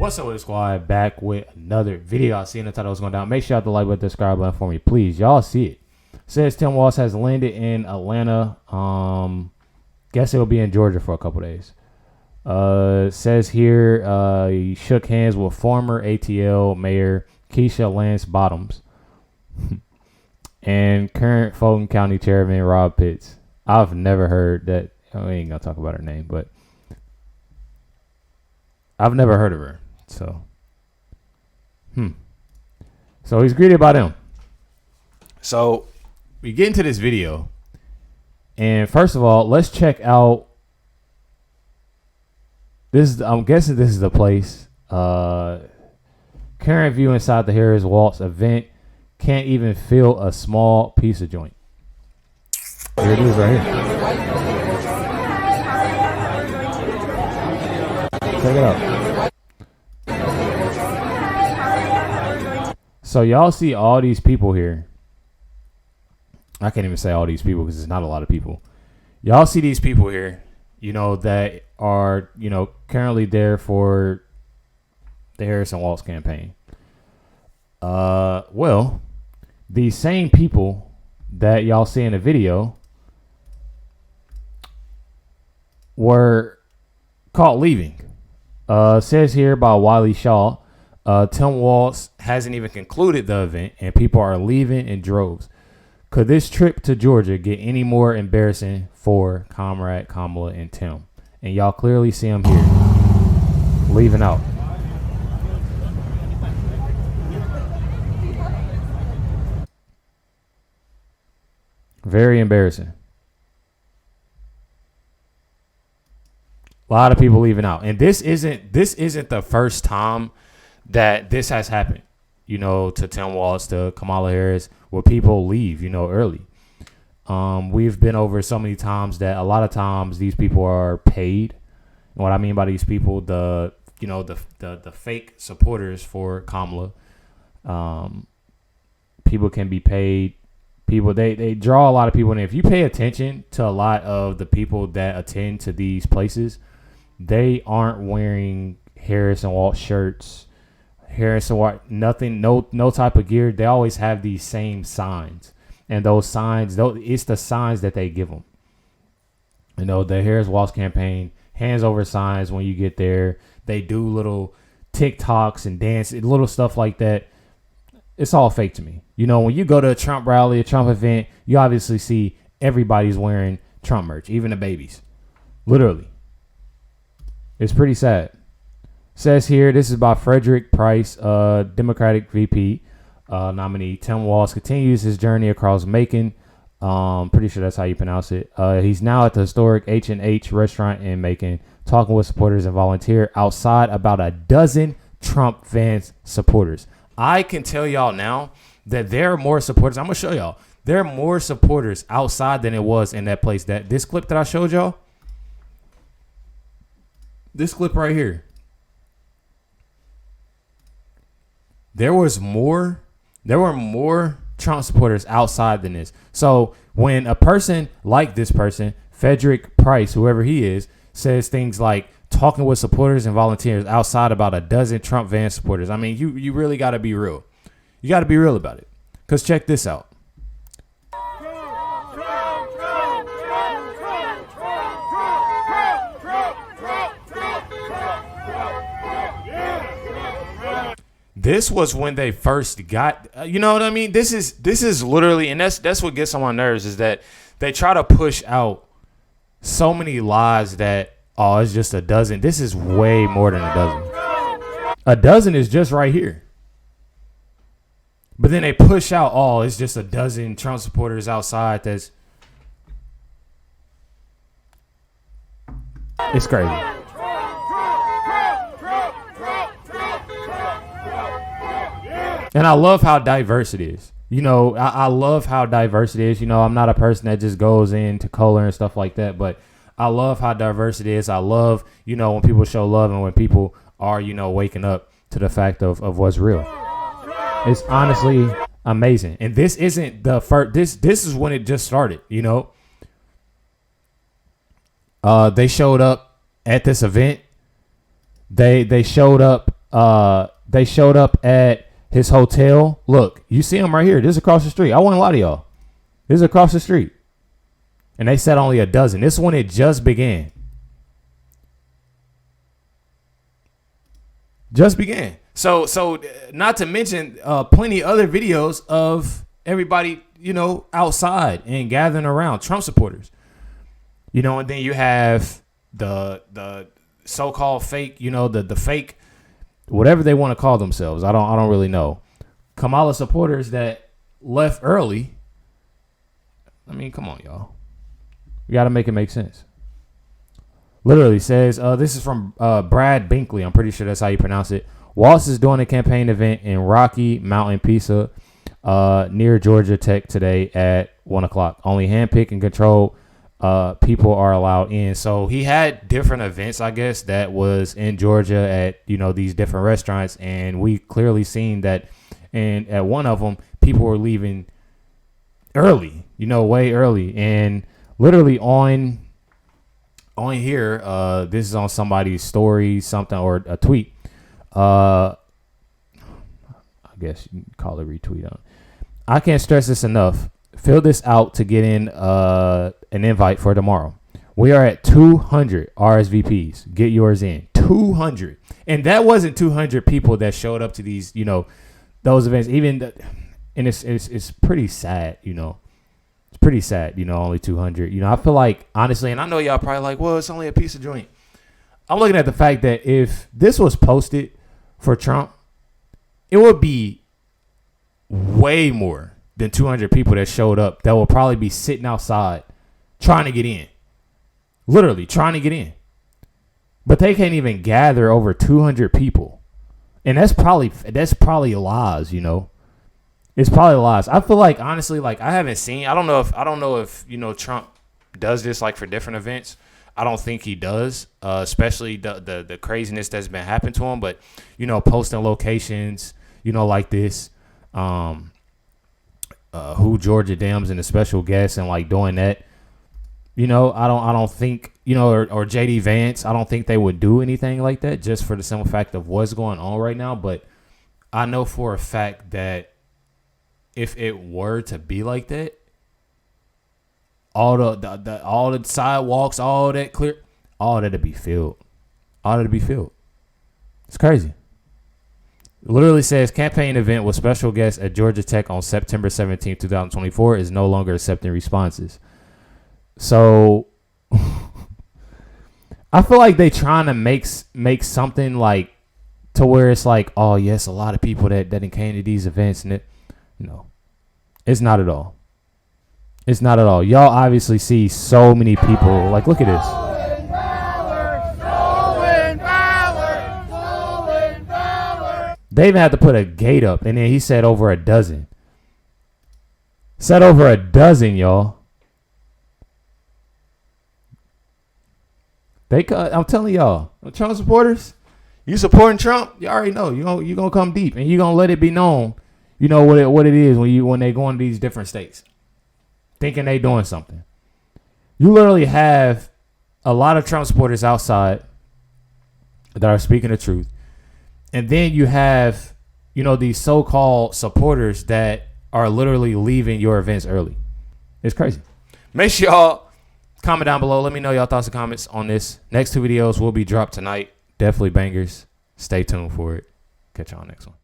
What's up with the squad? Back with another video. I seen the title was going down. Make sure you hit the like button, subscribe button for me, please. Y'all see it. Says Tim Walz has landed in Atlanta. Guess he'll be in Georgia for a couple days. Says here he shook hands with former ATL Mayor Keisha Lance Bottoms and current Fulton County Chairman Rob Pitts. I've never heard that. We ain't gonna talk about her name, but I've never heard of her. So, So he's greeted by them. So we get into this video, and first of all, let's check out this. I'm guessing this is the place. Current view inside the Harris Walz event. Can't even feel a small piece of joint. Here it is, right here. Check it out. So y'all see all these people here. I can't even say all these people because it's not a lot of people. Y'all see these people here, that are, currently there for the Harris and Walz campaign. Well, these same people that y'all see in the video were caught leaving. Says here by Wiley Shaw, Tim Walz hasn't even concluded the event and people are leaving in droves. Could this trip to Georgia get any more embarrassing for Comrade, Kamala, and Tim? And y'all clearly see them here leaving out. Very embarrassing. A lot of people leaving out. And this isn't the first time that this has happened, to Tim Walz, to Kamala Harris, where people leave, early. We've been over so many times that a lot of times these people are paid. And what I mean by these people, the fake supporters for Kamala, people can be paid. People, they draw a lot of people in. If you pay attention to a lot of the people that attend to these places, they aren't wearing Harris and Walz shirts, Harris and Walz, nothing, no type of gear. They always have these same signs, and those signs, it's the signs that they give them. The Harris Walz campaign hands over signs when you get there. They do little TikToks and dance, little stuff like that. It's all fake to me. When you go to a Trump rally, a Trump event, you obviously see everybody's wearing Trump merch, even the babies. Literally. It's pretty sad. Says here, this is by Frederick Price, Democratic VP nominee. Tim Walz continues his journey across Macon. Pretty sure that's how you pronounce it. He's now at the historic H&H restaurant in Macon, talking with supporters and volunteers outside about a dozen Trump fans supporters. I can tell y'all now that there are more supporters. I'm going to show y'all. There are more supporters outside than it was in that place. This clip that I showed y'all, this clip right here, there were more Trump supporters outside than this. So when a person like this person, Frederick Price, whoever he is, says things like talking with supporters and volunteers outside about a dozen Trump van supporters, I mean, you really got to be real. You got to be real about it. Because check this out. This was when they first got, you know what I mean? This is literally, and that's what gets on my nerves, is that they try to push out so many lies that, it's just a dozen. This is way more than a dozen. A dozen is just right here. But then they push out, it's just a dozen Trump supporters outside. It's crazy. And I love how diverse it is. I love how diverse it is. I'm not a person that just goes into color and stuff like that, but I love how diverse it is. I love, when people show love and when people are, waking up to the fact of what's real. It's honestly amazing. And this isn't the first, this is when it just started, They showed up at this event. They showed up They showed up at his hotel. Look, you see him right here. This is across the street. I won't lie to y'all. This is across the street. And they said only a dozen. This is when it just began. Just began. So not to mention plenty other videos of everybody, outside and gathering around Trump supporters. And then you have the so-called fake, the fake, whatever they want to call themselves. I don't really know. Kamala supporters that left early. I mean, come on, y'all. You got to make it make sense. Literally says, this is from Brad Binkley. I'm pretty sure that's how you pronounce it. Walz is doing a campaign event in Rocky Mountain Pizza near Georgia Tech today at 1 o'clock. Only handpicked and controlled people are allowed in. So he had different events, I guess, that was in Georgia at, these different restaurants. And we clearly seen that. And at one of them, people were leaving early, way early. And literally on here, this is on somebody's story, something, or a tweet. I guess you can call it retweet on. I can't stress this enough. Fill this out to get in an invite for tomorrow. We are at 200 RSVPs. Get yours in. 200. And that wasn't 200 people that showed up to these, those events. And it's pretty sad, It's pretty sad, only 200. I feel like, honestly, and I know y'all probably like, well, it's only a piece of joint. I'm looking at the fact that if this was posted for Trump, it would be way more than 200 people that showed up that will probably be sitting outside trying to get in. Literally trying to get in. But they can't even gather over 200 people. And that's probably lies, It's probably lies. I feel like, honestly, like I haven't seen, I don't know if Trump does this like for different events. I don't think he does, especially the craziness that's been happening to him. But, posting locations, like this, who Georgia Dams and the special guests and like doing that, I don't think, or JD Vance, I don't think they would do anything like that just for the simple fact of what's going on right now. But I know for a fact that if it were to be like that, all the sidewalks, all that clear, all that'd be filled. All that'd be filled. It's crazy. It literally says campaign event with special guests at Georgia Tech on September 17, 2024 is no longer accepting responses. So I feel like they trying to make something like to where it's like, oh yes, a lot of people that came to these events, and it's not at all. It's not at all. Y'all obviously see so many people. Like, look at this. They even had to put a gate up, and then he said over a dozen. Said over a dozen, y'all. I'm telling y'all, Trump supporters, you supporting Trump, you already know you gonna come deep, and you gonna let it be known, what it is when they go into these different states, thinking they doing something. You literally have a lot of Trump supporters outside that are speaking the truth, and then you have these so-called supporters that are literally leaving your events early. It's crazy. Make sure y'all comment down below. Let me know y'all thoughts and comments on this. Next two videos will be dropped tonight. Definitely bangers. Stay tuned for it. Catch y'all next one.